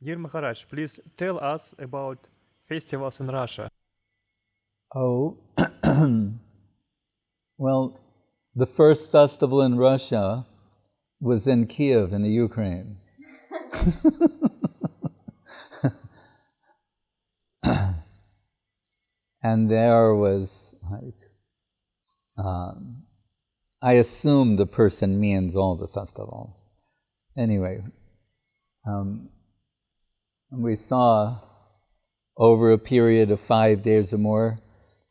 Dear Maharaj, please tell us about festivals in Russia. Oh, well, the first festival in Russia was in Kiev in the Ukraine. And there was like, I assume the person means all the festivals. Anyway, we saw over a period of 5 days or more,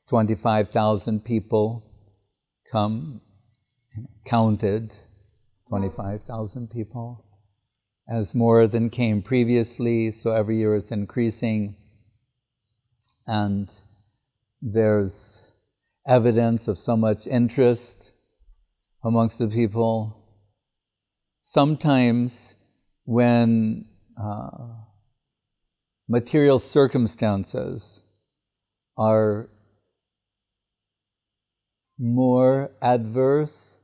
25,000 people come, counted 25,000 people, as more than came previously, so every year it's increasing. And there's evidence of so much interest amongst the people. Sometimes when material circumstances are more adverse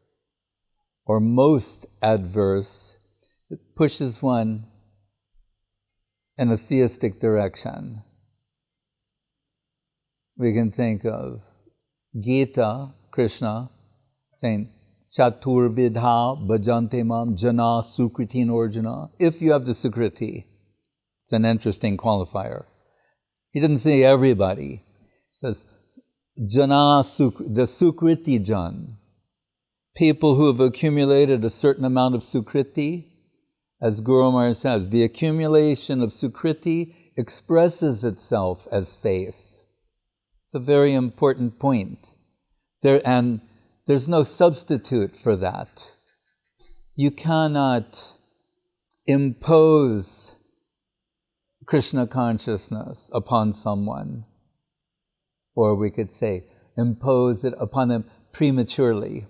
or most adverse, it pushes one in a theistic direction. We can think of Gita, Krishna, saying, Chaturvidha bhajante mam jana sukritin orjuna. If you have the sukriti, it's an interesting qualifier. He didn't say everybody. He says, jana the sukriti jan. People who have accumulated a certain amount of sukriti, as Guru Maharaj says, the accumulation of sukriti expresses itself as faith. It's a very important point. There's no substitute for that. You cannot impose Krishna consciousness upon someone, or we could say, impose it upon them prematurely.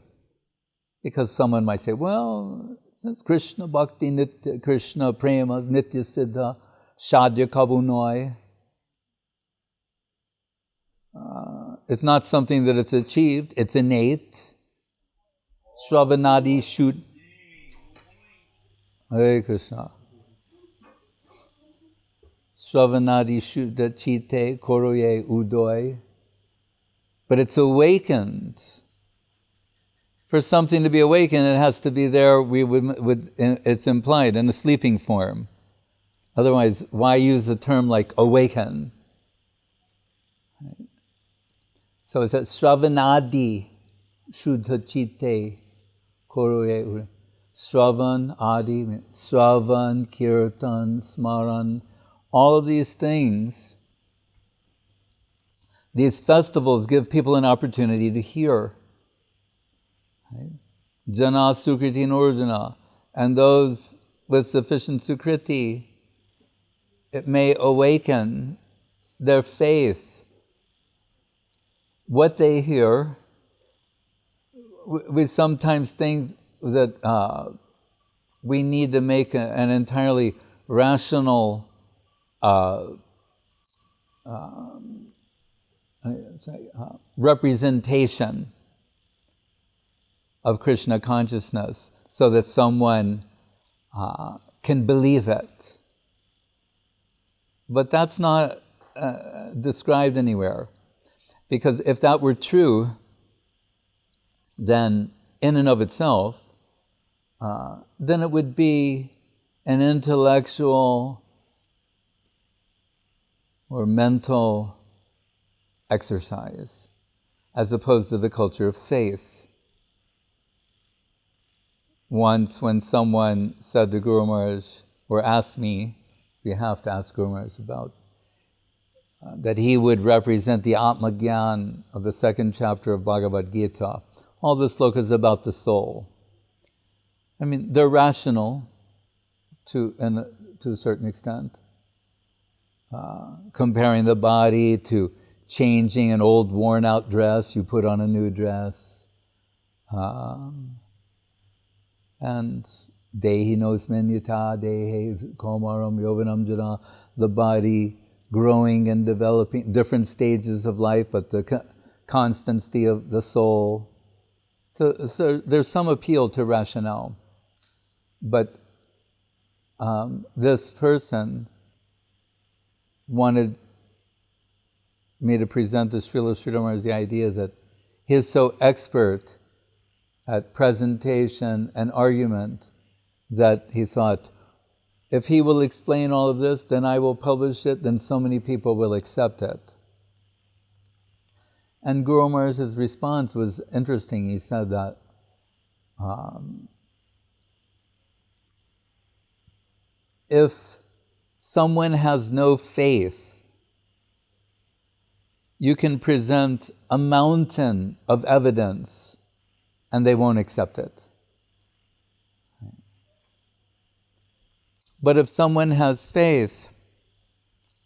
Because someone might say, well, since Krishna Bhakti, Nitya, Krishna Prema, Nitya Siddha, Shadya Kabunoi, it's not something that it's achieved, it's innate. Shravanadi Shud. Hare Krishna. Shravanadi Shuddha Chite Koroye Udoy. But it's awakened. For something to be awakened, it has to be there, it's implied in a sleeping form. Otherwise, why use a term like awaken? So it's that Shravanadi Shuddha Chitte Koroye. Shravan, Adi, Shravan, Kirtan, Smaran, all of these things, these festivals give people an opportunity to hear. Right? Jana Sukriti Nordana, and those with sufficient Sukriti, it may awaken their faith. What they hear, we sometimes think that we need to make an entirely rational representation of Krishna consciousness so that someone can believe it. But that's not described anywhere. Because if that were true, then in and of itself, then it would be an intellectual or mental exercise, as opposed to the culture of faith. Once when someone said to Guru Maharaj, or asked me, we have to ask Guru Maharaj about, that he would represent the Atma Gyan of the second chapter of Bhagavad Gita. All the slokas about the soul. I mean, they're rational to a certain extent. Comparing the body to changing an old worn out dress, you put on a new dress. And Dehi nosminyata, Dehi komaram yovanam jana, the body growing and developing, different stages of life, but the constancy of the soul. So there's some appeal to rationale. But this person wanted me to present to Srila Maharaj the idea that he is so expert at presentation and argument that he thought, if he will explain all of this, then I will publish it, then so many people will accept it. And Guru Maharaj's response was interesting. He said that if someone has no faith, you can present a mountain of evidence and they won't accept it. But if someone has faith,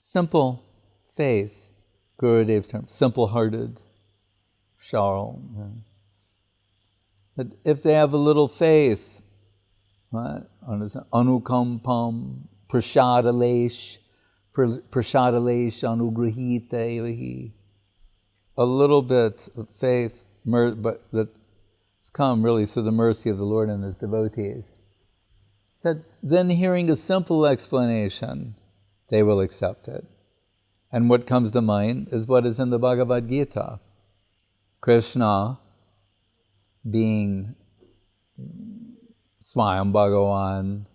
simple faith, Gurudev's term, simple-hearted, Charles. But if they have a little faith, right? Anukampam, prashadalesh anugrahita evahi. A little bit of faith, but that's come really through the mercy of the Lord and His devotees. That then hearing a simple explanation, they will accept it. And what comes to mind is what is in the Bhagavad Gita. Krishna being Swayam Bhagavan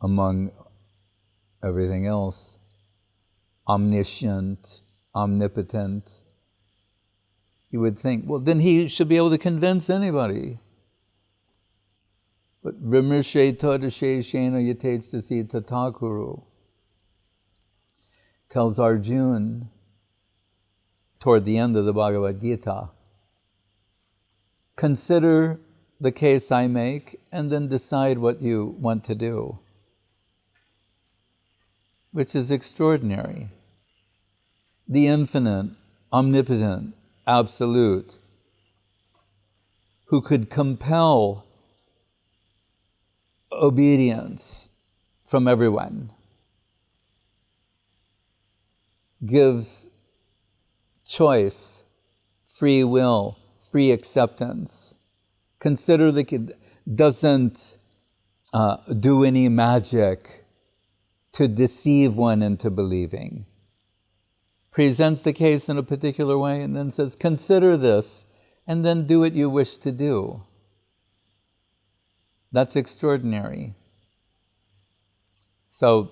among everything else, omniscient, omnipotent. You would think, well, then he should be able to convince anybody. But Vimershe Tadasheshena Yatejstasi Tatakuru tells Arjuna toward the end of the Bhagavad Gita, consider the case I make and then decide what you want to do. Which is extraordinary. The infinite, omnipotent, absolute, who could compel obedience from everyone, gives choice, free will, free acceptance. Consider the kid doesn't do any magic to deceive one into believing. Presents the case in a particular way and then says, consider this, and then do what you wish to do. That's extraordinary. So,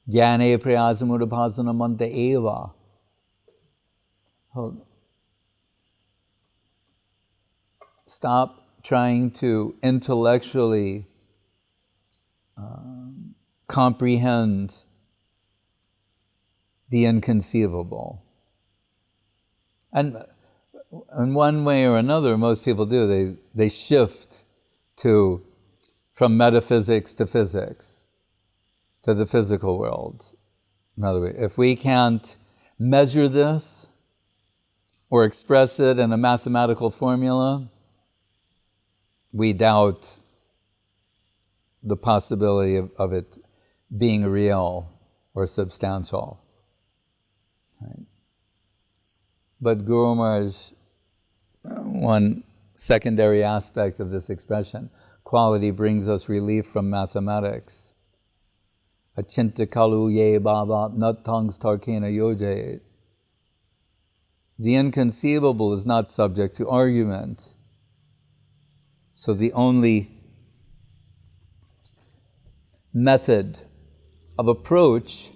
Jnane prayasamudabhasana manta eva. Stop trying to intellectually comprehend the inconceivable. And in one way or another, most people do. They shift from metaphysics to physics, to the physical world. In other words, if we can't measure this or express it in a mathematical formula, we doubt the possibility of it being real or substantial. Right? But Guru Maharaj, one secondary aspect of this expression, quality brings us relief from mathematics. Achinta kalu ye baba nattangs tarkena yoje. The inconceivable is not subject to argument. So the only method of approach,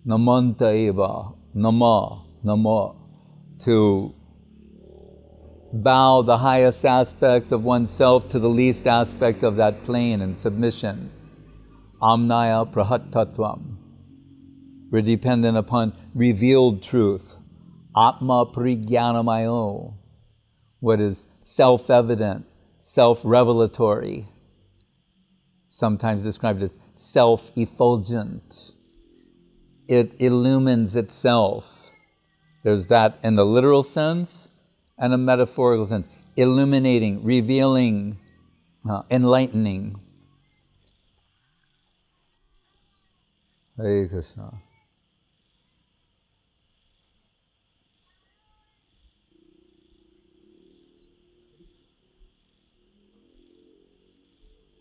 namanta eva, nama, to bow the highest aspect of oneself to the least aspect of that plane in submission. Amnaya prahattattvam. We're dependent upon revealed truth. Atma prigyanamayo. What is self-evident, self-revelatory. Sometimes described as self-effulgent. It illumines itself. There's that in the literal sense and a metaphorical sense. Illuminating, revealing, enlightening. Hare Krishna.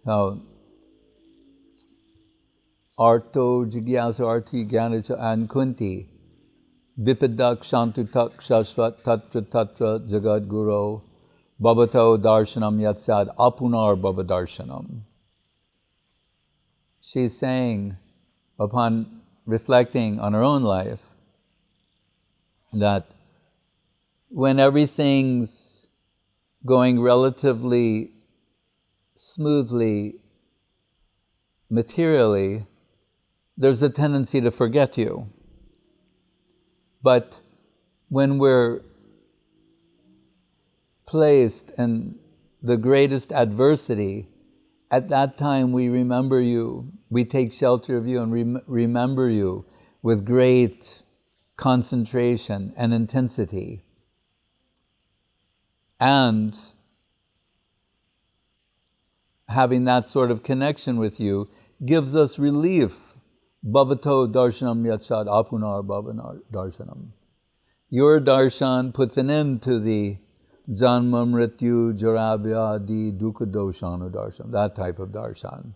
So, Arto Jigyasu Arti Gyanacha and Kunti Vipadak Shantutak Shashvat Tatra Tatra Jagad Guru Bhavato Darshanam Yatsad Apunar Bhavadarshanam. She's saying, upon reflecting on her own life, that when everything's going relatively smoothly materially, there's a tendency to forget you. But when we're placed in the greatest adversity, at that time we remember you, we take shelter of you and remember you with great concentration and intensity. And having that sort of connection with you gives us relief. Bhavato darshanam yatsad apunar bhavanar darshanam. Your darshan puts an end to the janma mrityu jaravyadi dukkha doshanu darshan, that type of darshan,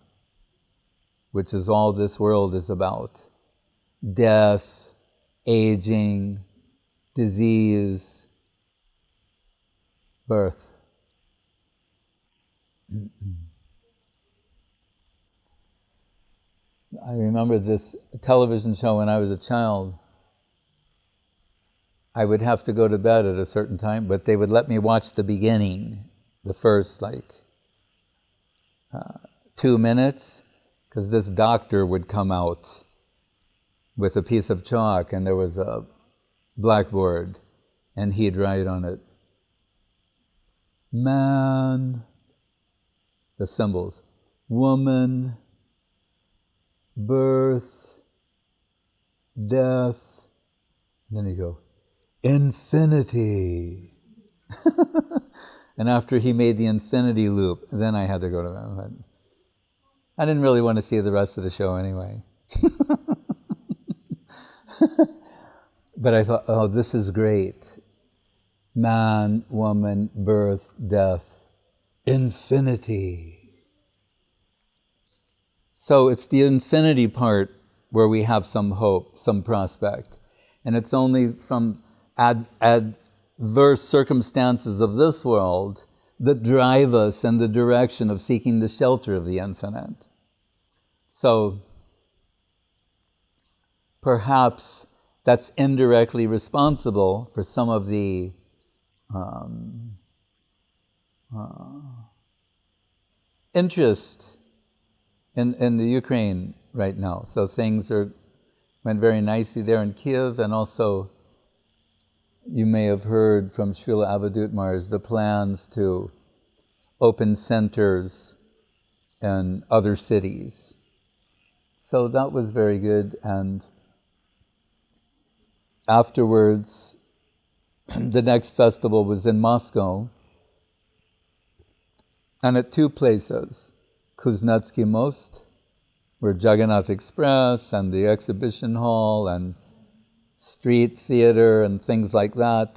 which is all this world is about. Death, aging, disease, birth. I remember this television show when I was a child. I would have to go to bed at a certain time, but they would let me watch the beginning, the first 2 minutes, because this doctor would come out with a piece of chalk and there was a blackboard and he'd write on it, man, the symbols, woman, birth, death, and then he'd go, infinity. And after he made the infinity loop, then I had to go to bed. I didn't really want to see the rest of the show anyway. But I thought, oh, this is great. Man, woman, birth, death, infinity. So it's the infinity part where we have some hope, some prospect. And it's only from adverse circumstances of this world that drive us in the direction of seeking the shelter of the infinite. So perhaps that's indirectly responsible for some of the interest in the Ukraine right now. So things went very nicely there in Kiev, and also you may have heard from Srila Avadut Maharaj the plans to open centers in other cities. So that was very good, and afterwards the next festival was in Moscow, and at two places, Kuznetsky Most, where Jagannath Express and the exhibition hall and street theater and things like that,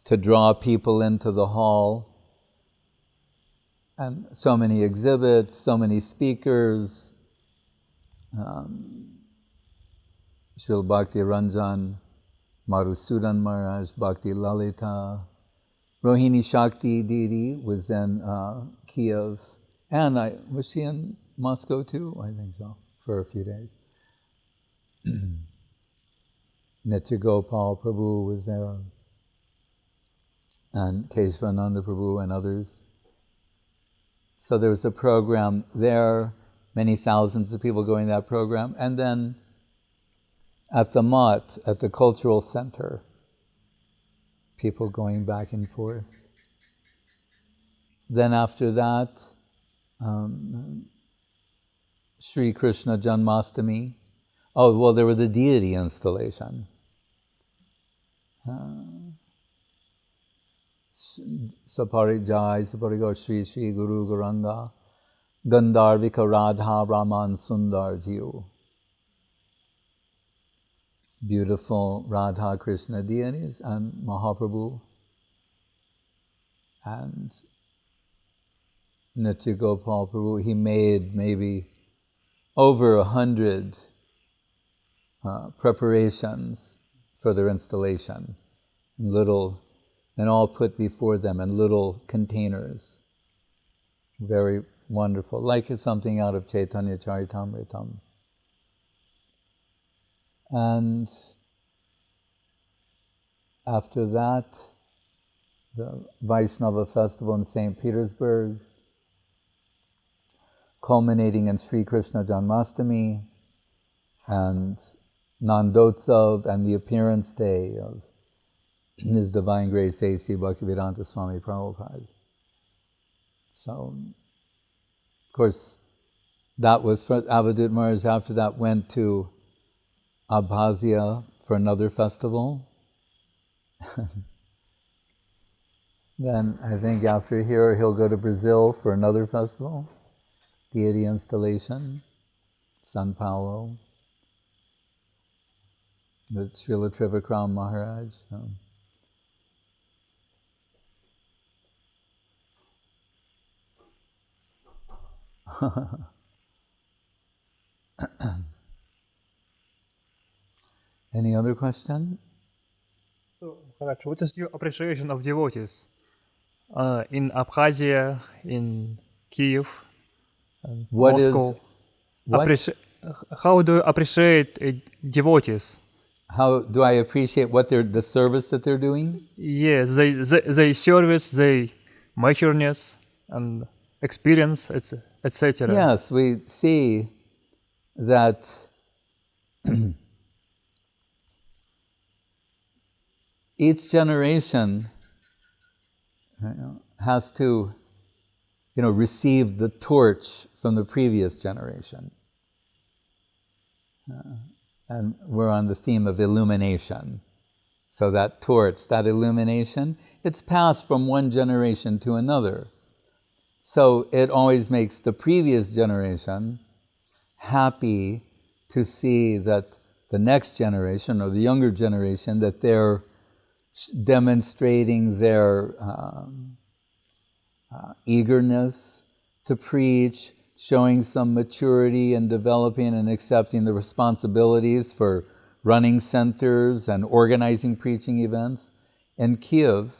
to draw people into the hall. And so many exhibits, so many speakers. Srila Bhakti Ranjan, Madhusudan Maharaj, Bhakti Lalita, Rohini Shakti Didi was in Kiev. And was she in Moscow too? I think so, for a few days. Nitya Gopal Prabhu was there, and Keshavananda Prabhu and others. So there was a program there, many thousands of people going to that program. And then at the Mott, at the cultural center, people going back and forth. Then after that, Sri Krishna Janmastami. Oh, well, there was the deity installation. Sapari Jai, Sapari Gaur Sri Sri Guru Guranga, Gandharvika Radha Raman Sundar Jiu. Beautiful Radha Krishna deities and Mahaprabhu. And Nitya Gopal Prabhu, he made maybe over 100 preparations for their installation, and all put before them in little containers. Very wonderful, like it's something out of Chaitanya Charitamritam. And after that, the Vaishnava festival in St. Petersburg, culminating in Sri Krishna Janmashtami and Nandotsav and the appearance day of His Divine Grace A.C. Bhaktivedanta Swami Prabhupada. So, of course, that was for Avadut Maharaj. After that, went to Abkhazia for another festival. Then I think after here he'll go to Brazil for another festival, deity installation, São Paulo, with Srila Trivikram Maharaj. Any other question? So, Maharaj, what is your appreciation of devotees in Abkhazia, in Kiev, and Moscow? How do you appreciate devotees? How do I appreciate the service that they're doing? Yes, they service, their matureness and experience, etc. Yes, we see that each generation has to, receive the torch from the previous generation. And we're on the theme of illumination. So that torch, that illumination, it's passed from one generation to another. So it always makes the previous generation happy to see that the next generation, or the younger generation, that they're demonstrating their eagerness to preach, showing some maturity and developing and accepting the responsibilities for running centers and organizing preaching events. In Kiev,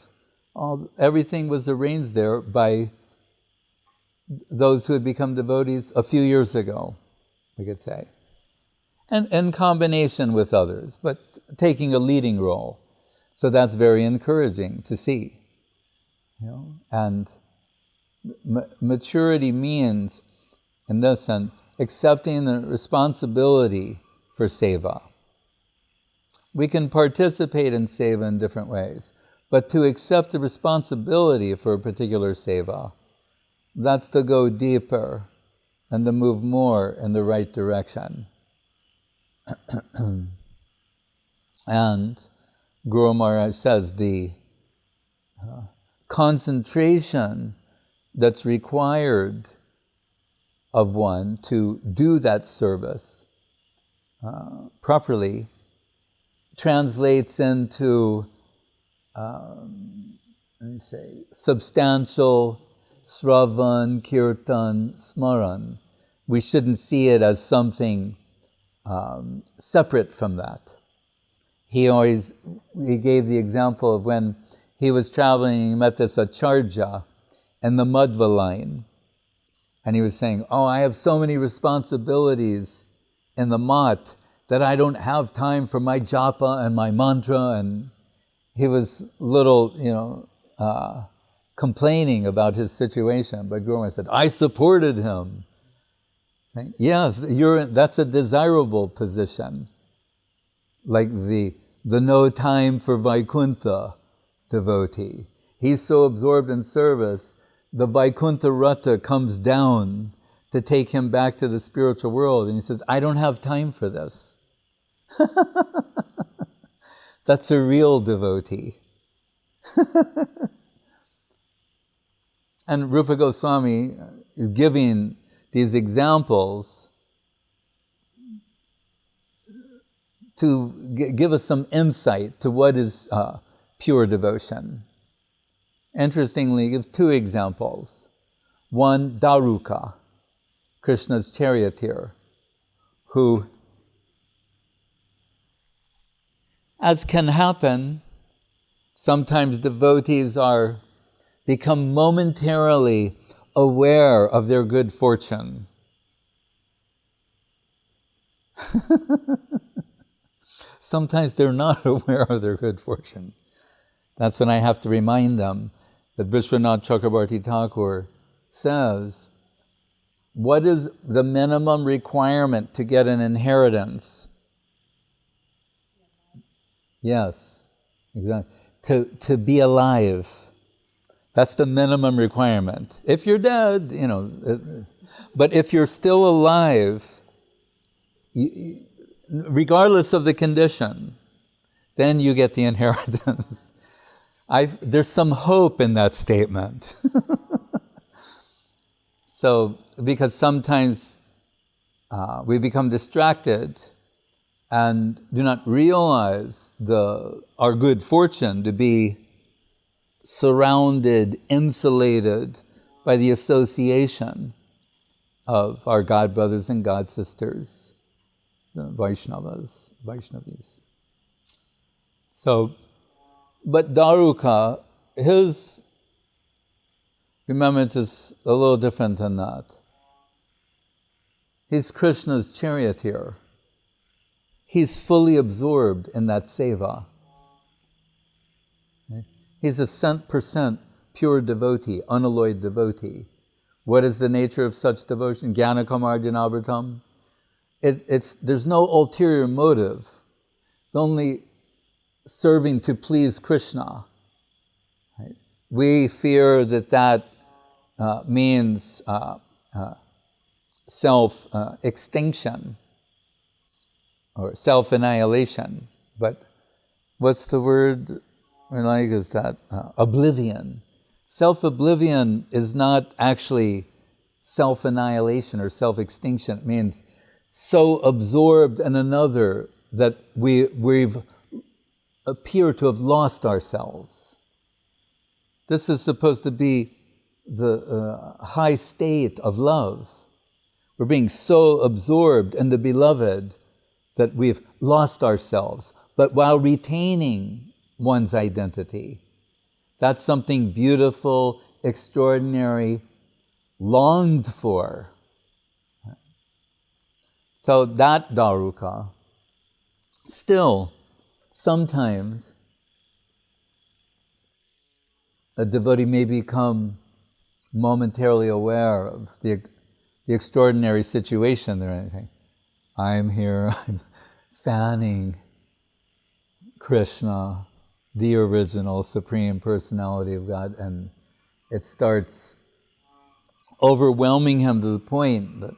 everything was arranged there by those who had become devotees a few years ago, we could say. And in combination with others, but taking a leading role. So that's very encouraging to see. And maturity means, in this sense, accepting the responsibility for seva. We can participate in seva in different ways, but to accept the responsibility for a particular seva, that's to go deeper and to move more in the right direction. And Guru Maharaj says the concentration that's required of one to do that service properly translates into substantial Sravan, Kirtan, Smaran. We shouldn't see it as something separate from that. He gave the example of when he was traveling, he met this acharya in the Madhva line. And he was saying, I have so many responsibilities in the mat that I don't have time for my japa and my mantra. And he was complaining about his situation. But Guru Maharaj said, I supported him. Saying, yes, that's a desirable position. Like the no time for Vaikuntha devotee. He's so absorbed in service, the Vaikuntha Rata comes down to take him back to the spiritual world. And he says, I don't have time for this. That's a real devotee. And Rupa Goswami is giving these examples to give us some insight to what is pure devotion. Interestingly, he gives two examples. one Daruka, Krishna's charioteer, who, as can happen, sometimes devotees become momentarily aware of their good fortune. Sometimes they're not aware of their good fortune. That's when I have to remind them that Vishwanath Chakrabarti Thakur says, what is the minimum requirement to get an inheritance? Yes, exactly. To be alive. That's the minimum requirement. If you're dead, but if you're still alive, regardless of the condition, then you get the inheritance. There's some hope in that statement. So, because sometimes we become distracted and do not realize our good fortune to be surrounded, insulated by the association of our God brothers and God sisters, the Vaishnavis. So, but Daruka, his remembrance is a little different than that. He's Krishna's charioteer. He's fully absorbed in that seva. He's a 100% pure devotee, unalloyed devotee. What is the nature of such devotion? Jnana kamarjanavartam. There's no ulterior motive. It's only serving to please Krishna. Right? We fear that means self-extinction or self-annihilation. But what's the word we like is that oblivion. Self-oblivion is not actually self-annihilation or self-extinction. It means so absorbed in another that we've appear to have lost ourselves. This is supposed to be the high state of love. We're being so absorbed in the beloved that we've lost ourselves, but while retaining one's identity. That's something beautiful, extraordinary, longed for. So that Daruka, still, sometimes a devotee may become momentarily aware of the extraordinary situation they're in. I'm here, I'm fanning Krishna, the original Supreme Personality of God, and it starts overwhelming him to the point that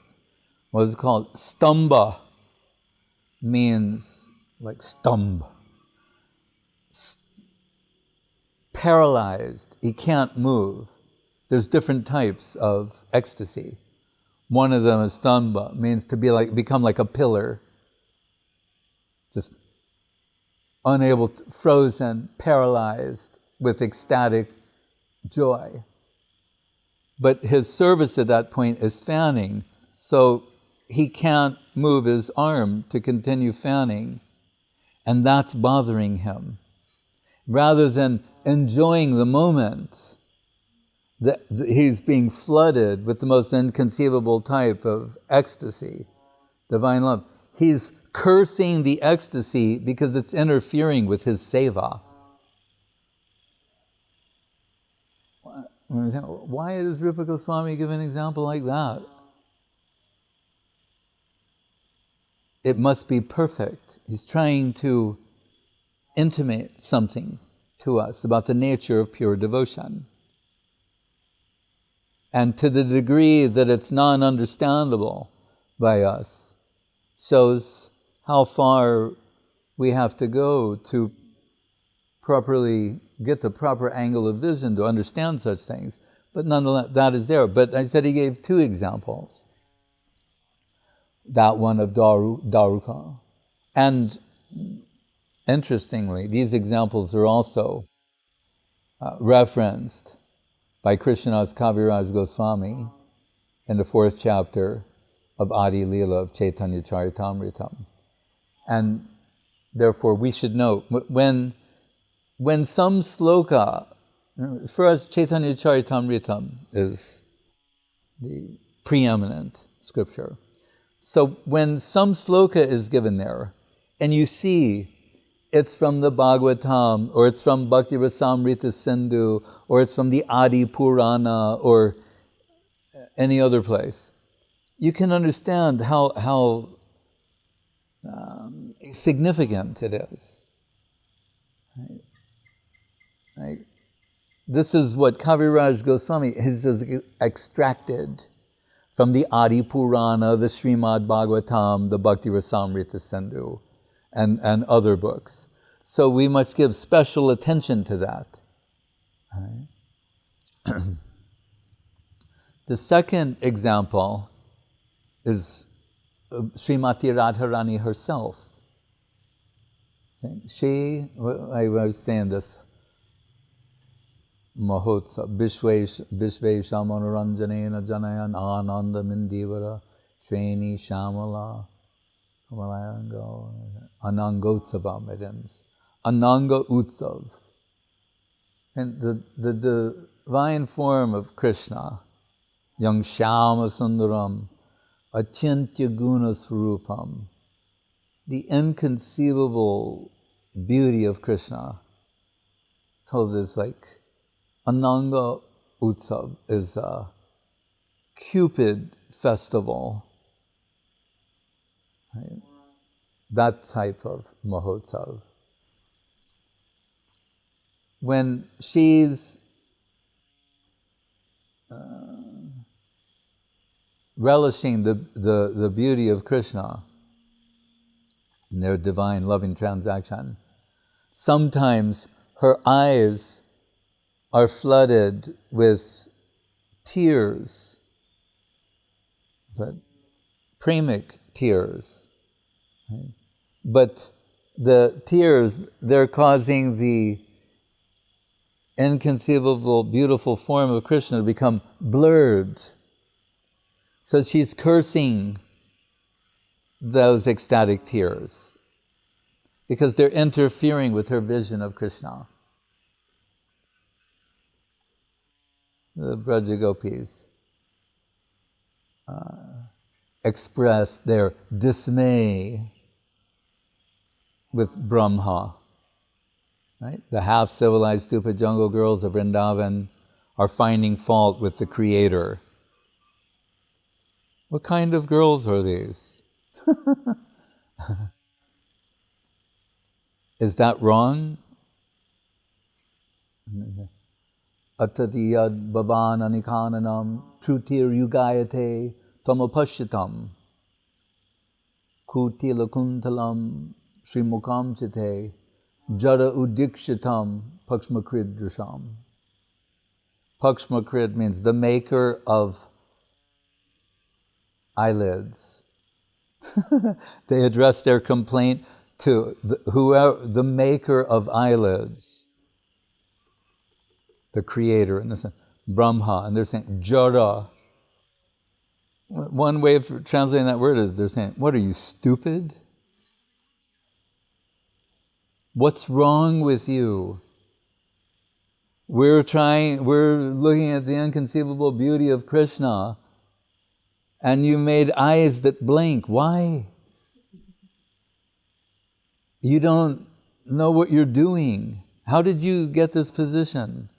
what is called stamba means like stumb. Paralyzed, he can't move. There's different types of ecstasy. One of them is stamba, means to become like a pillar, just unable, frozen, paralyzed with ecstatic joy. But his service at that point is fanning, so he can't move his arm to continue fanning, and that's bothering him. Rather than enjoying the moment that he's being flooded with the most inconceivable type of ecstasy, divine love, he's cursing the ecstasy because it's interfering with his seva. Why does Rupa Goswami give an example like that? It must be perfect. He's trying to intimate something to us about the nature of pure devotion. And to the degree that it's non-understandable by us, shows how far we have to go to properly get the proper angle of vision to understand such things. But nonetheless, that is there. But I said he gave two examples. That one of Daruka. And interestingly, these examples are also referenced by Krishnadas Kaviraj Goswami in the 4th chapter of Adi Leela of Chaitanya Charitamritam. And therefore we should know, when some sloka, for us Chaitanya Charitamritam is the preeminent scripture. So when some sloka is given there, and you see it's from the Bhagavatam, or it's from Bhakti Rasamrita Sindhu, or it's from the Adi Purana, or any other place, you can understand how significant it is. Right? This is what Kaviraj Goswami has extracted from the Adi Purana, the Srimad Bhagavatam, the Bhakti Rasamrita Sindhu, and other books. So we must give special attention to that. Right? The second example is Srimati Radharani herself. She, I was saying this, Mahotsav, Vishvesha Manoranjanena Janayan Ananda Mindivara Shreni Shamala Anangotsavam it ends. Ananga Utsav. And the divine form of Krishna, Yang Shama Sundaram, Achintya Guna Swarupam, the inconceivable beauty of Krishna. So there's like Ananga Utsav is a Cupid festival. Right? That type of Mahotsav. When she's relishing the beauty of Krishna in their divine loving transaction, sometimes her eyes are flooded with tears, but premic tears. Right? But the tears, they're causing the inconceivable, beautiful form of Krishna to become blurred. So she's cursing those ecstatic tears because they're interfering with her vision of Krishna. The Braja Gopis express their dismay with Brahma. Right? The half-civilized, stupid jungle girls of Vrindavan are finding fault with the Creator. What kind of girls are these? Is that wrong? Atadiyad bhavan anikananam trutir yugayate tamapashyatam kutila kuntalam srimukam chite jara udikshitam pakshmakrid drisham. Pakshmakrid means the maker of eyelids. They address their complaint to the maker of eyelids, the Creator, in this sense, Brahma, and they're saying Jara. One way of translating that word is they're saying, "What are you, stupid? What's wrong with you? We're looking at the inconceivable beauty of Krishna, and you made eyes that blink. Why? You don't know what you're doing. How did you get this position?"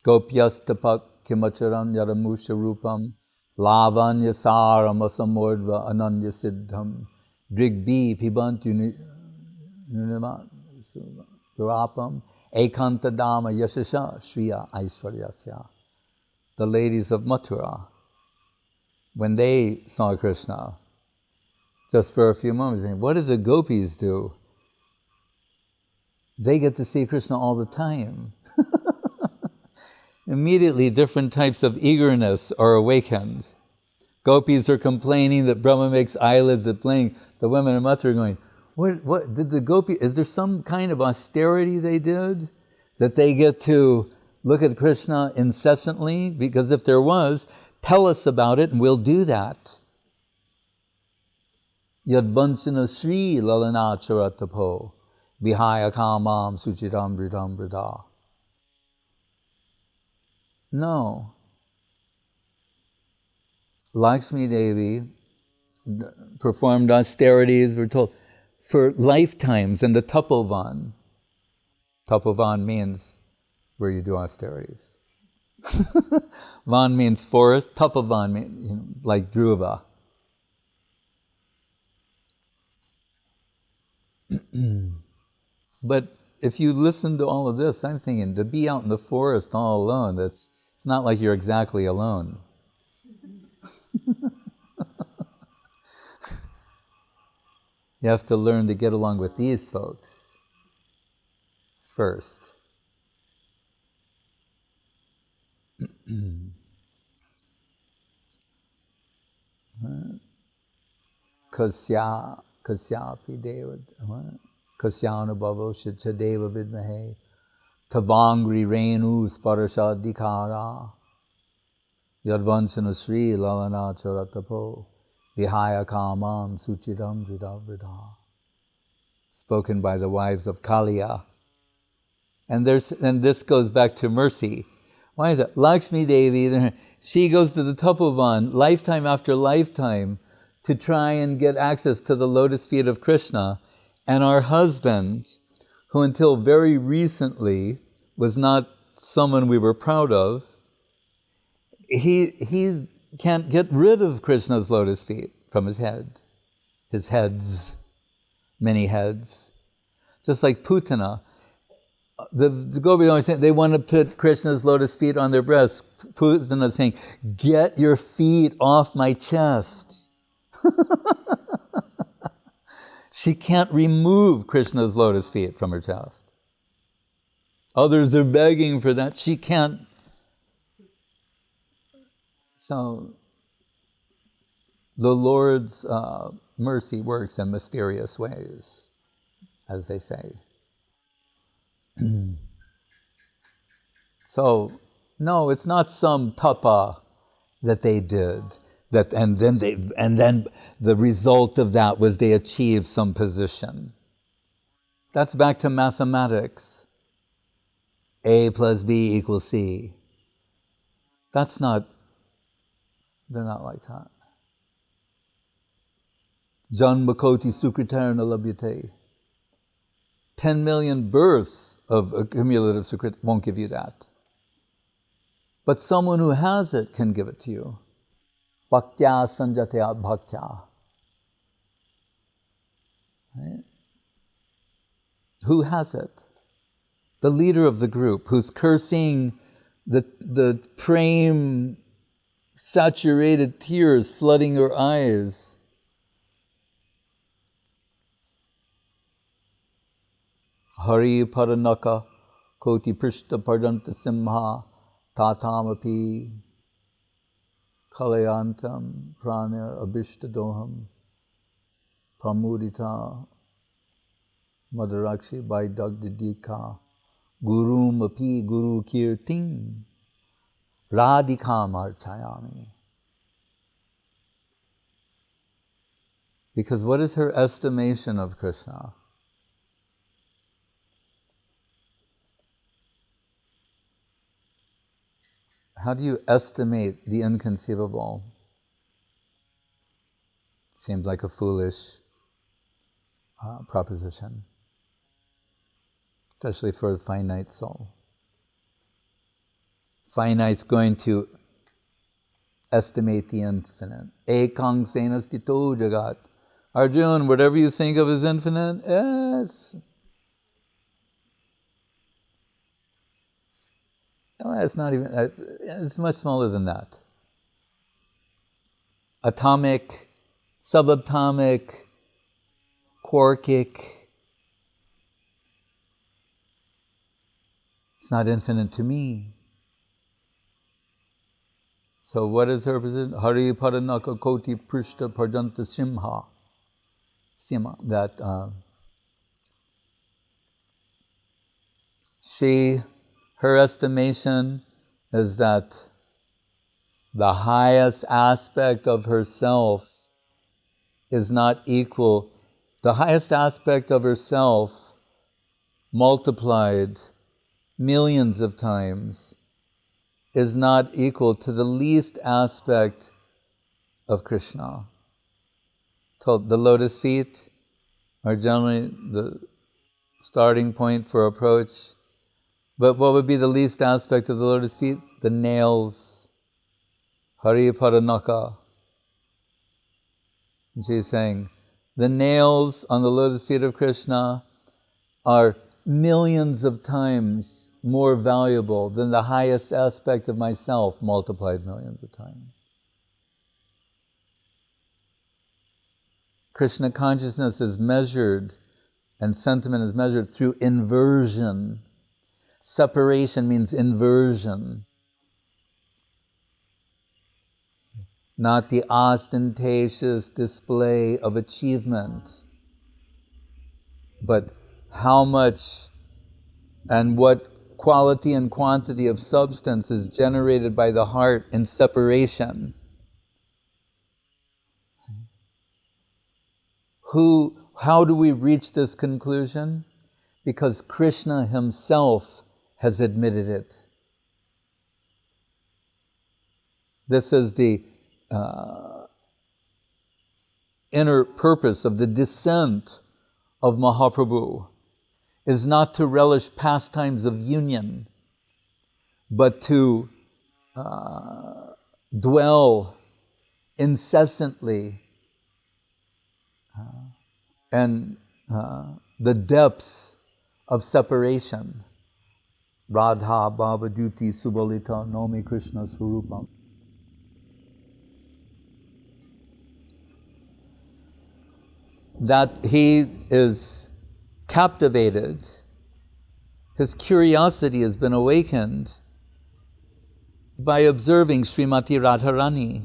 Gopyastapak kimacharam yaramusha rupam lavanya saram asamordva ananya siddham drigbi pibantu nirapam ekanta dama yashasha shriya aishwaryasya. The ladies of Mathura, when they saw Krishna, just for a few moments, what did the gopis do? They get to see Krishna all the time. Immediately, different types of eagerness are awakened. Gopis are complaining that Brahma makes eyelids that blink. The women of Mathura are going, What did the gopi, is there some kind of austerity they did? That they get to look at Krishna incessantly? Because if there was, tell us about it and we'll do that. Yadvansana Sri Lalanacharatapo Vihaya Kamam Suchitam Bridam Brida. No. Lakshmi Devi performed austerities, we're told, for lifetimes in the Tapovan. Tapovan means where you do austerities. Van means forest, Tapovan means like Dhruva. But if you listen to all of this, I'm thinking to be out in the forest all alone, it's not like you're exactly alone. You have to learn to get along with these folks first. Kasyapi deva, kasyanubhavo shachadeva vidmahe, tavangri renu sparashadikara, yadvansana sri lalanacharatapo, vihaya kamam suchidam vridavrida. Spoken by the wives of Kaliya. And this goes back to mercy. Why is it? Lakshmi Devi, she goes to the Tapovan lifetime after lifetime to try and get access to the lotus feet of Krishna. And our husband, who until very recently was not someone we were proud of, he can't get rid of Krishna's lotus feet from his head. His heads, many heads. Just like Putana. The Gopis always say they want to put Krishna's lotus feet on their breasts. Putana is saying, get your feet off my chest. She can't remove Krishna's lotus feet from her chest. Others are begging for that. She can't. So, the Lord's mercy works in mysterious ways, as they say. So, no, it's not some tapa that they did, and then the result of that was they achieved some position. That's back to mathematics. A plus B equals C. They're not like that. Janmakoti sukritarna labhyate. 10 million births of accumulative sukrit won't give you that. But someone who has it can give it to you. Bhaktya sanjatya bhaktya. Right? Who has it? The leader of the group who's cursing the prem saturated tears flooding her eyes. Hari paranaka koti prishta pardanta simha tatamapi kalayantam pranir abhishtadoham pramudita madarakshi vaidagdidika gurum api guru kirting radhikam archayami. Because what is her estimation of Krishna? How do you estimate the inconceivable? Seems like a foolish proposition, especially for the finite soul. Finite's going to estimate the infinite. Ekang senastito jagat. Arjun, whatever you think of as infinite, yes. Well, it's not even, it's much smaller than that. Atomic, subatomic, quarkic. It's not infinite to me. So what is her position? Hari paranaka koti prishta parjanta simha. Sima, that her estimation is that the highest aspect of herself is not equal. The highest aspect of herself multiplied millions of times is not equal to the least aspect of Krishna. So the lotus feet are generally the starting point for approach. But what would be the least aspect of the lotus feet? The nails. Hari Paranaka. And she's saying, the nails on the lotus feet of Krishna are millions of times more valuable than the highest aspect of myself multiplied millions of times. Krishna consciousness is measured, and sentiment is measured through inversion. Separation means inversion. Not the ostentatious display of achievement, but how much and what quality and quantity of substance is generated by the heart in separation. How do we reach this conclusion? Because Krishna himself has admitted it. This is the inner purpose of the descent of Mahaprabhu, is not to relish pastimes of union, but to dwell incessantly in the depths of separation. Radha Bhava Duti Subalita Nomi Krishna Swarupam. That he is captivated, his curiosity has been awakened by observing Srimati Radharani.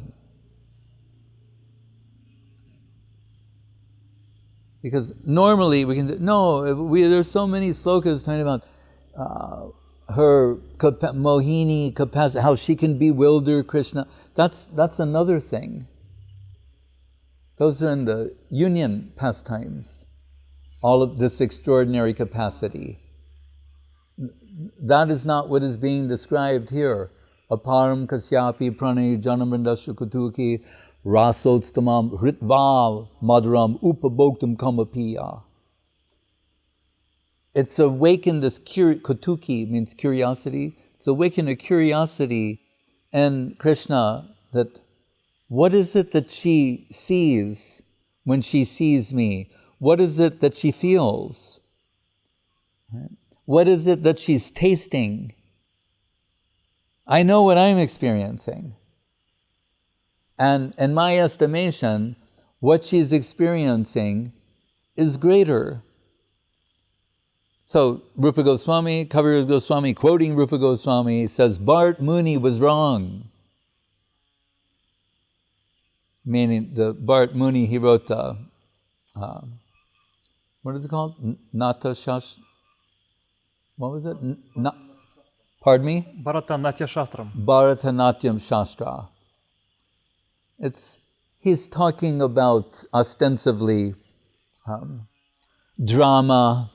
Because normally we can say, there's so many slokas talking about her Mohini capacity, how she can bewilder Krishna. That's another thing. Those are in the union pastimes. All of this extraordinary capacity. That is not what is being described here. Aparam kasyapi pranay janamrindasya kutuki rasotstamam hritval madhuram upabhoktam kamapiya. It's awakened this kutuki means curiosity. It's awakened a curiosity in Krishna that what is it that she sees when she sees me? What is it that she feels? What is it that she's tasting? I know what I'm experiencing. And in my estimation, what she's experiencing is greater. So Rupa Goswami, Kaviraj Goswami, quoting Rupa Goswami, says, Bharat Muni was wrong. Meaning the Bharat Muni, he wrote the, what is it called? Nata Shastra? What was it? Pardon me? Bharatanatyam Shastram. Bharatanatyam Shastra. He's talking about ostensibly drama,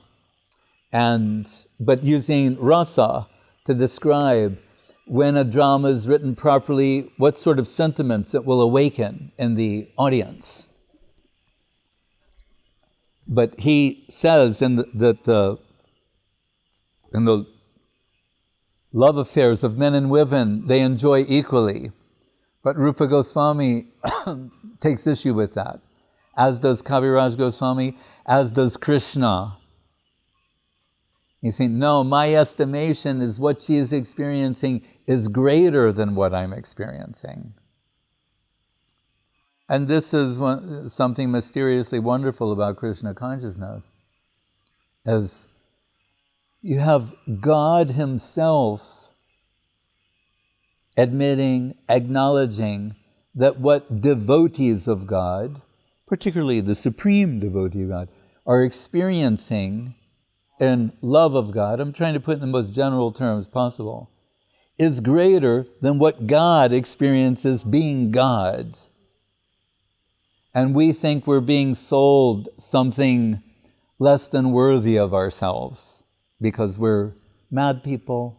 but using rasa to describe when a drama is written properly, what sort of sentiments it will awaken in the audience. But he says that the love affairs of men and women, they enjoy equally. But Rupa Goswami takes issue with that, as does Kaviraj Goswami, as does Krishna. He's saying, no, my estimation is what she is experiencing is greater than what I'm experiencing. And this is something mysteriously wonderful about Krishna consciousness, as you have God himself admitting, acknowledging that what devotees of God, particularly the supreme devotee of God, are experiencing and love of God, I'm trying to put it in the most general terms possible, is greater than what God experiences being God. And we think we're being sold something less than worthy of ourselves because we're mad people.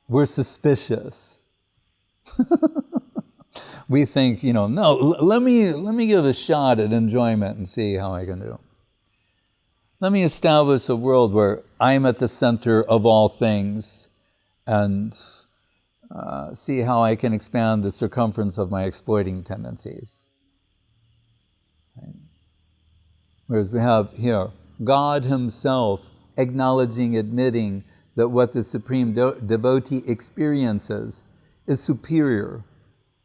We're suspicious. We think, no, let me give a shot at enjoyment and see how I can do. Let me establish a world where I'm at the center of all things and see how I can expand the circumference of my exploiting tendencies. Right? Whereas we have here, God Himself acknowledging, admitting that what the Supreme Devotee experiences is superior.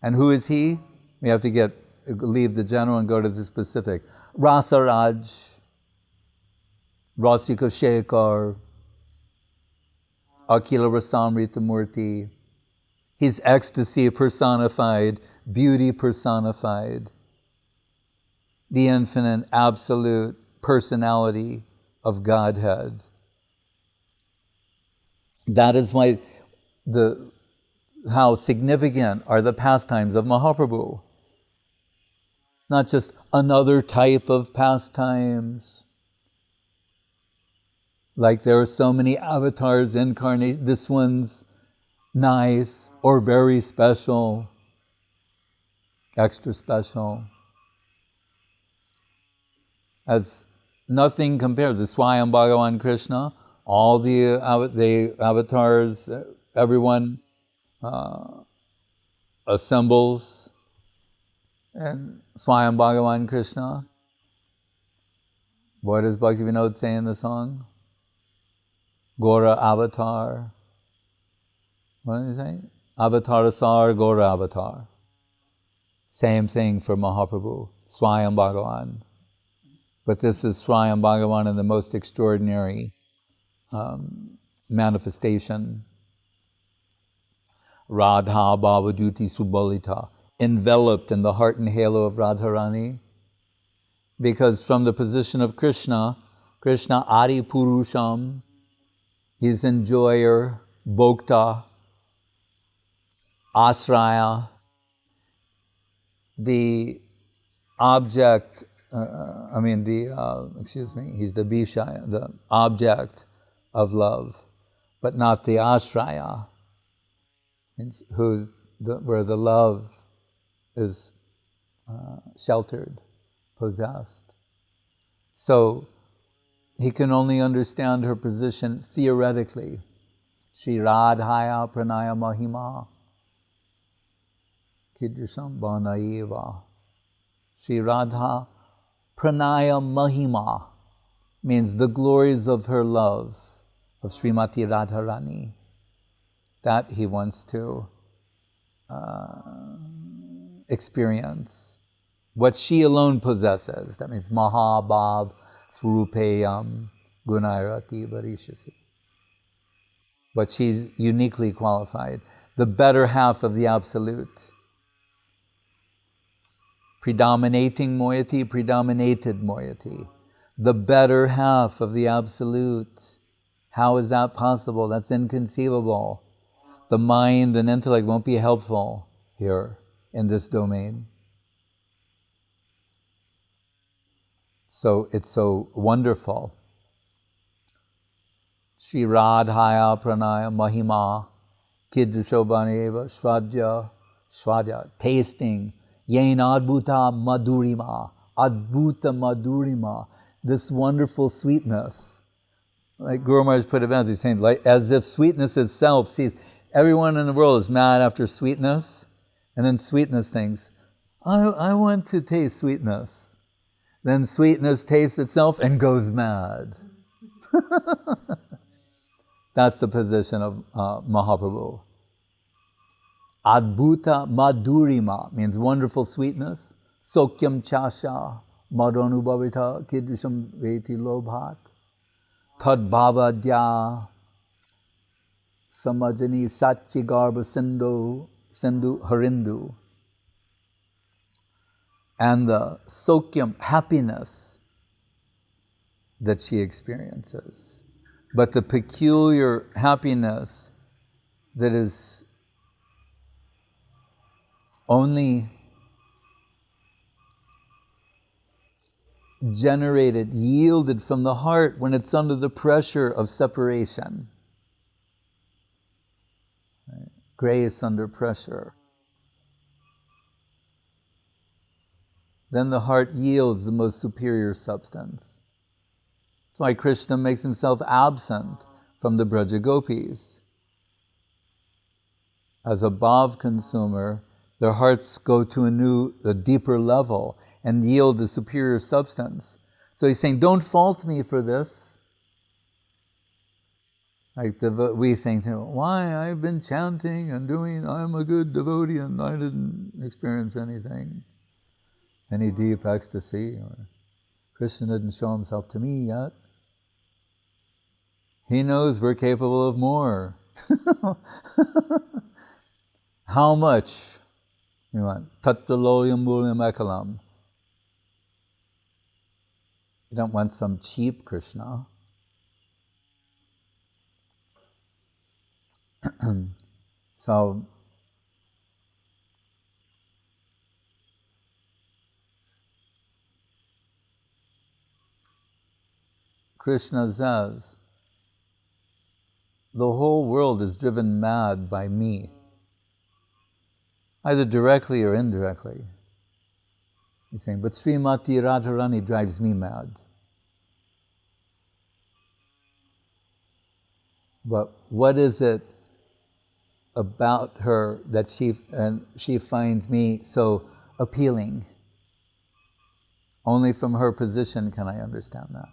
And who is He? We have to leave the general and go to the specific. Rasaraj, Rasika Shekhar, Akila Rasamrita Murti. He's ecstasy personified, beauty personified, the infinite, absolute personality of Godhead. That is why how significant are the pastimes of Mahaprabhu. It's not just another type of pastimes. Like there are so many avatars incarnate. This one's nice or very special, extra special. As nothing compares to Swayam Bhagavan Krishna, all the avatars, everyone assembles and Swayam Bhagavan Krishna. What does Bhaktivinoda say in the song? Gora Avatar. What did he say? Avatarasar, Gora Avatar. Same thing for Mahaprabhu, Swayam Bhagavan. But this is Swayam Bhagavan in the most extraordinary manifestation. Radha Bhavaduti Subalita, enveloped in the heart and halo of Radharani. Because from the position of Krishna Adi Purusham, he's enjoyer, bhokta, asraya, the object, he's the Vishaya, the object of love, but not the asraya, where the love is sheltered, possessed. So he can only understand her position theoretically. Shri Radhaya Pranaya Mahima Kidrisam Banaiva. Shri Radha Pranaya Mahima means the glories of her love, of Srimati Radharani. That he wants to experience. What she alone possesses, that means Mahabhav Surupeyam Gunairati Varishasi. What she's uniquely qualified, the better half of the Absolute. Predominating moiety, predominated moiety. The better half of the Absolute. How is that possible? That's inconceivable. The mind and intellect won't be helpful here in this domain. So it's so wonderful. Shri Radhaya Pranaya Mahima Kidrushobhaneva Svadya, tasting. Yen Adbhuta Madhurima, Adbhuta Madhurima, this wonderful sweetness. Like Guru Maharaj put it as he's saying, like as if sweetness itself sees, everyone in the world is mad after sweetness, and then sweetness thinks, I want to taste sweetness. Then sweetness tastes itself and goes mad. That's the position of Mahaprabhu. Adbhuta Madhurima means wonderful sweetness. Sokyam Chasha Madhanubhavita Kidrisham Veti Lobhat Tad Bhavadya Samajani Satchigarbha Sindhu Harindu. and the sokyam, happiness that she experiences. But the peculiar happiness that is only generated, yielded from the heart when it's under the pressure of separation. Right? Grace under pressure. Then the heart yields the most superior substance. That's why Krishna makes himself absent from the Braja Gopis. As a bhav consumer, their hearts go to a deeper level and yield the superior substance. So he's saying, don't fault me for this. Like we think, why I've been chanting and doing, I'm a good devotee and I didn't experience anything, any deep ecstasy, or Krishna didn't show himself to me yet. He knows we're capable of more. How much? You want tattaloyam bulyam ekalam. You don't want some cheap Krishna. So, Krishna says, the whole world is driven mad by me, either directly or indirectly. He's saying, but Srimati Radharani drives me mad. But what is it about her that she finds me so appealing? Only from her position can I understand that.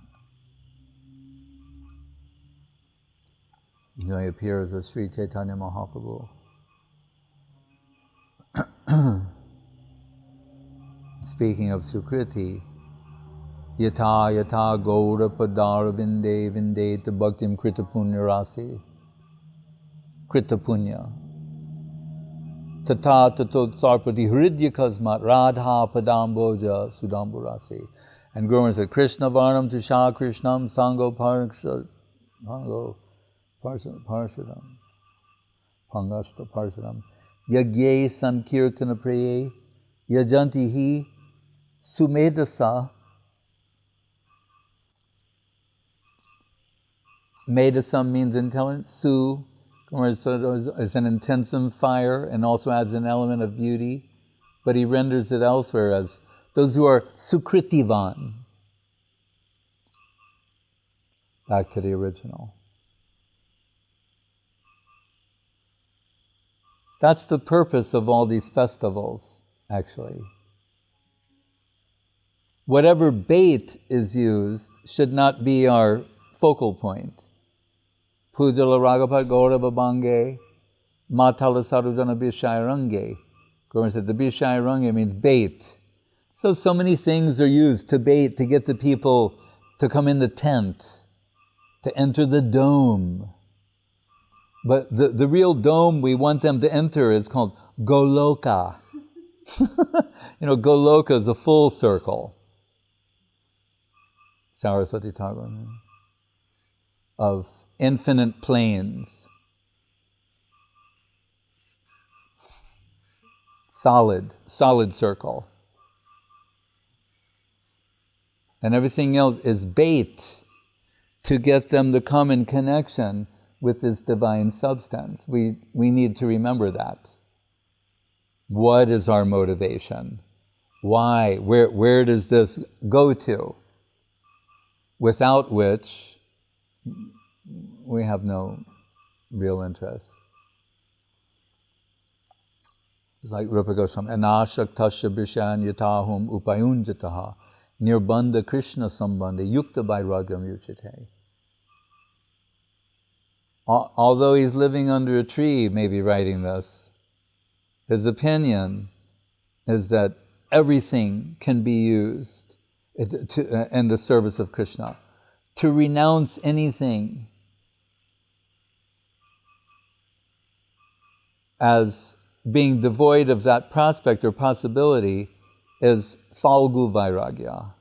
You know, he appears as Sri Chaitanya Mahaprabhu. Speaking of Sukriti, yata yata gaura padara vinde vindeta bhaktim krita punya rasi. Krita punya. Tata tatot sarpati hridya kasmat radha padamboja sudamburasi. And Guru said, Krishna varnam tusha krishnam sango parshadam. Pangashta parshadam. Yagye sankirtana praye yajanti hi sumedasa. Medasam means intelligence. Su is an intensive fire and also adds an element of beauty. But he renders it elsewhere as those who are sukritivan. Back to the original. That's the purpose of all these festivals, actually. Whatever bait is used should not be our focal point. Pujala Ragapat Gaurava Bange, Matala Sarujana Bishairange. Guru said the Bishairange means bait. So many things are used to bait, to get the people to come in the tent, to enter the dome. But the real dome we want them to enter is called Goloka. Goloka is a full circle. Saraswati Thakur. Of infinite planes. Solid circle. And everything else is bait to get them to come in connection with this divine substance. We need to remember that. What is our motivation? Why? Where does this go to? Without which we have no real interest. It's like Rupa Goswami, anashaktasya bishan yatahum upayunjataha nirbandha krishna sambandha yukta vairagyam yuchate. Although he's living under a tree, maybe writing this, his opinion is that everything can be used in the service of Krishna. To renounce anything as being devoid of that prospect or possibility is Falgu Vairagya.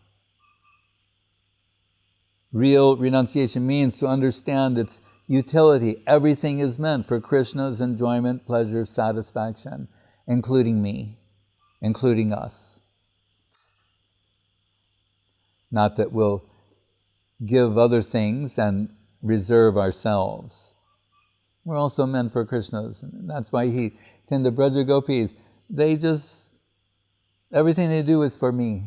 Real renunciation means to understand its utility. Everything is meant for Krishna's enjoyment, pleasure, satisfaction, including me, including us. Not that we'll give other things and reserve ourselves. We're also meant for Krishna's. And that's why he, in the Braja Gopis, they just, everything they do is for me.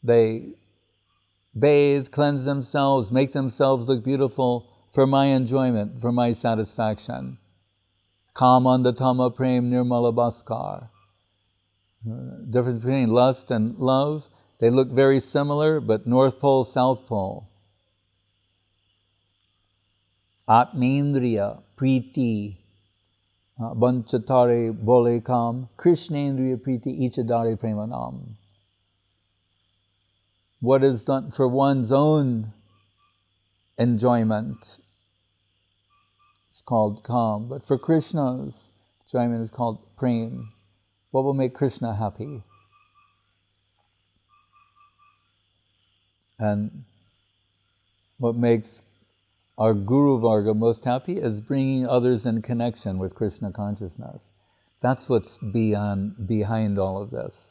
They bathe, cleanse themselves, make themselves look beautiful for my enjoyment, for my satisfaction. Kamanda tama prem nirmala bhaskar. Difference between lust and love, they look very similar, but North Pole, South Pole. Atmendriya, Priti, Banchatare Bolekam, Krishnendriya Priti Ichadare Premanam. What is done for one's own enjoyment is called Kam, but for Krishna's enjoyment is called Prem. What will make Krishna happy? And what makes our Guru Varga most happy is bringing others in connection with Krishna consciousness. That's what's behind all of this.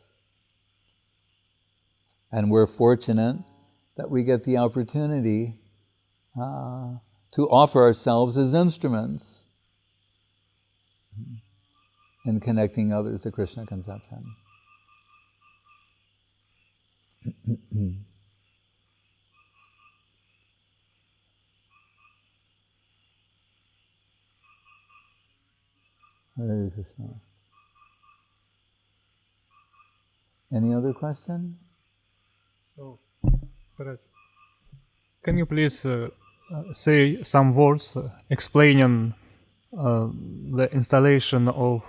And we're fortunate that we get the opportunity to offer ourselves as instruments in connecting others to Krishna conception. Hare Krishna. Any other question? So, Maharaj, can you please say some words explaining the installation of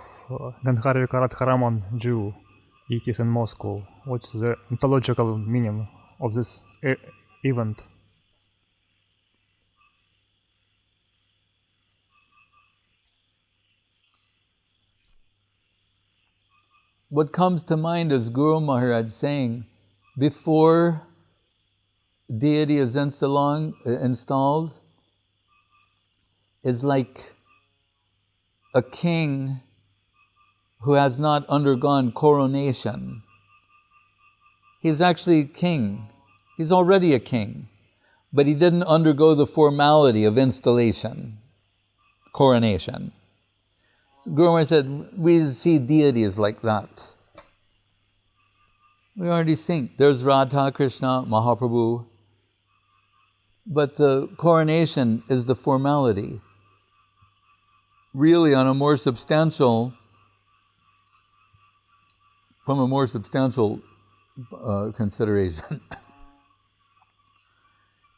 Gandharvika Radharaman Jew deities in Moscow? What's the ontological meaning of this event? What comes to mind is Guru Maharaj saying, before deity is installed, is like a king who has not undergone coronation. He's actually king. He's already a king, but he didn't undergo the formality of installation, coronation. Guru Maharaj said, we see deities like that. We already think there's Radha, Krishna, Mahaprabhu, but the coronation is the formality. Really, on a more substantial, from a more substantial consideration.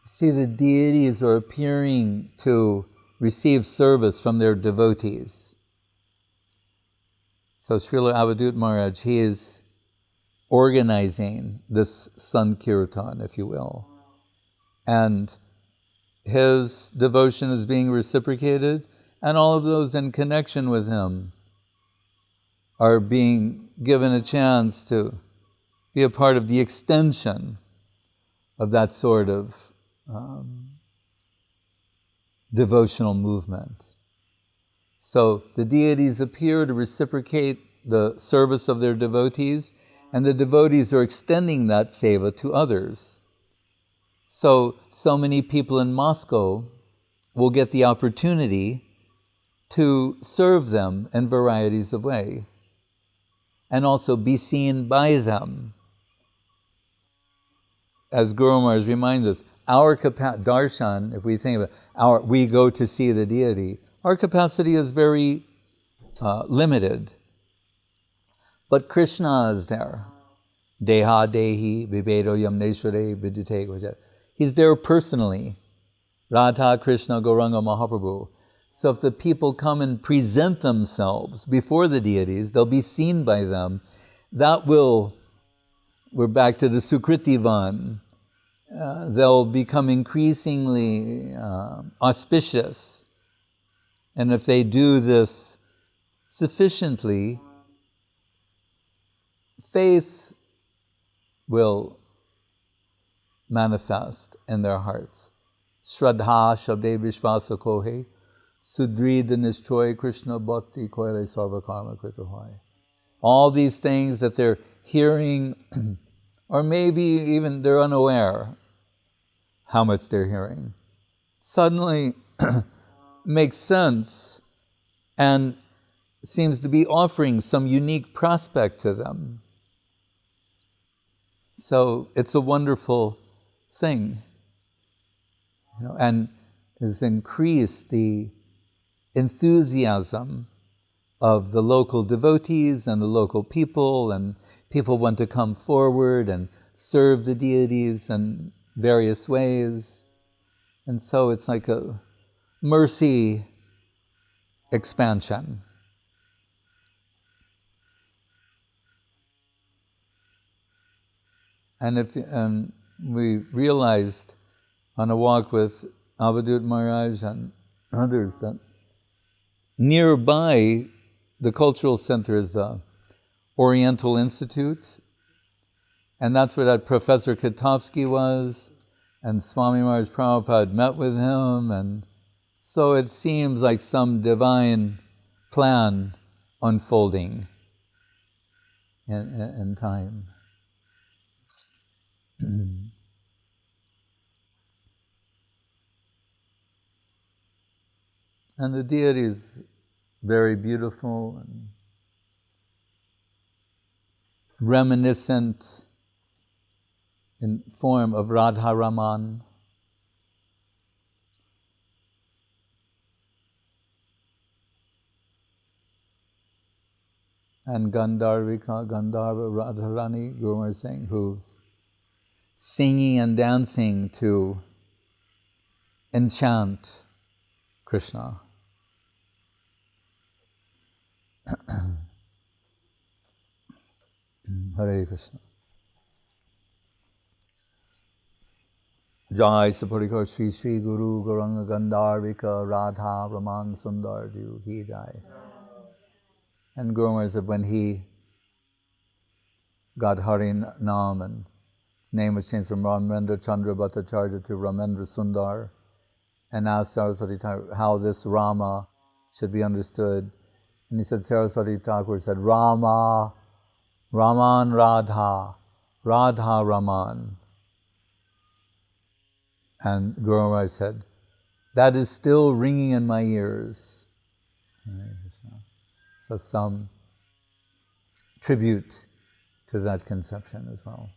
See, the deities are appearing to receive service from their devotees. So Srila Avadut Maharaj, he is organizing this Sankirtan, if you will. And his devotion is being reciprocated, and all of those in connection with him are being given a chance to be a part of the extension of that sort of devotional movement. So the deities appear to reciprocate the service of their devotees, and the devotees are extending that seva to others. So many people in Moscow will get the opportunity to serve them in varieties of ways, and also be seen by them. As Guru Maharaj reminds us, our darshan, if we think of it, we go to see the deity, our capacity is very limited. But Krishna is there. Deha Dehi Vivedo Yamneshware Vidute. He's there personally. Radha, Krishna, Gauranga, Mahaprabhu. So if the people come and present themselves before the deities, they'll be seen by them. That will, we're back to the Sukritivan. They'll become increasingly auspicious. And if they do this sufficiently, faith will manifest in their hearts. Shraddha shabde vishvasa kohe, sudrida nishchoy Krishna bhakti koile sarva karma krita hoy. All these things that they're hearing, or maybe even they're unaware how much they're hearing, suddenly makes sense and seems to be offering some unique prospect to them. So it's a wonderful thing, and has increased the enthusiasm of the local devotees and the local people, and people want to come forward and serve the deities in various ways. And so it's like a mercy expansion. And we realized on a walk with Avadut Maharaj and others that nearby the cultural center is the Oriental Institute, and that's where that Professor Kitovsky was, and Swami Maharaj Prabhupada met with him, and so it seems like some divine plan unfolding in time. And the deity is very beautiful and reminiscent in form of Radha Raman. And Gandharva Radharani, Guru Maharaj saying, who's singing and dancing to enchant Krishna. Hare Krishna. Jai Saparikar Sri Sri Guru Gauranga Gandharvika Radha Raman Sundar Ji Ki Jai. And Guru Maharaj said when he got Hari Nam and his name was changed from Ramendra Chandra Bhattacharya to Ramendra Sundar, and asked Saraswati Thakur how this Rama should be understood. And he said, Saraswati Thakur said, Rama, Raman Radha, Radha Raman. And Guru Maharaj said, that is still ringing in my ears. So some tribute to that conception as well.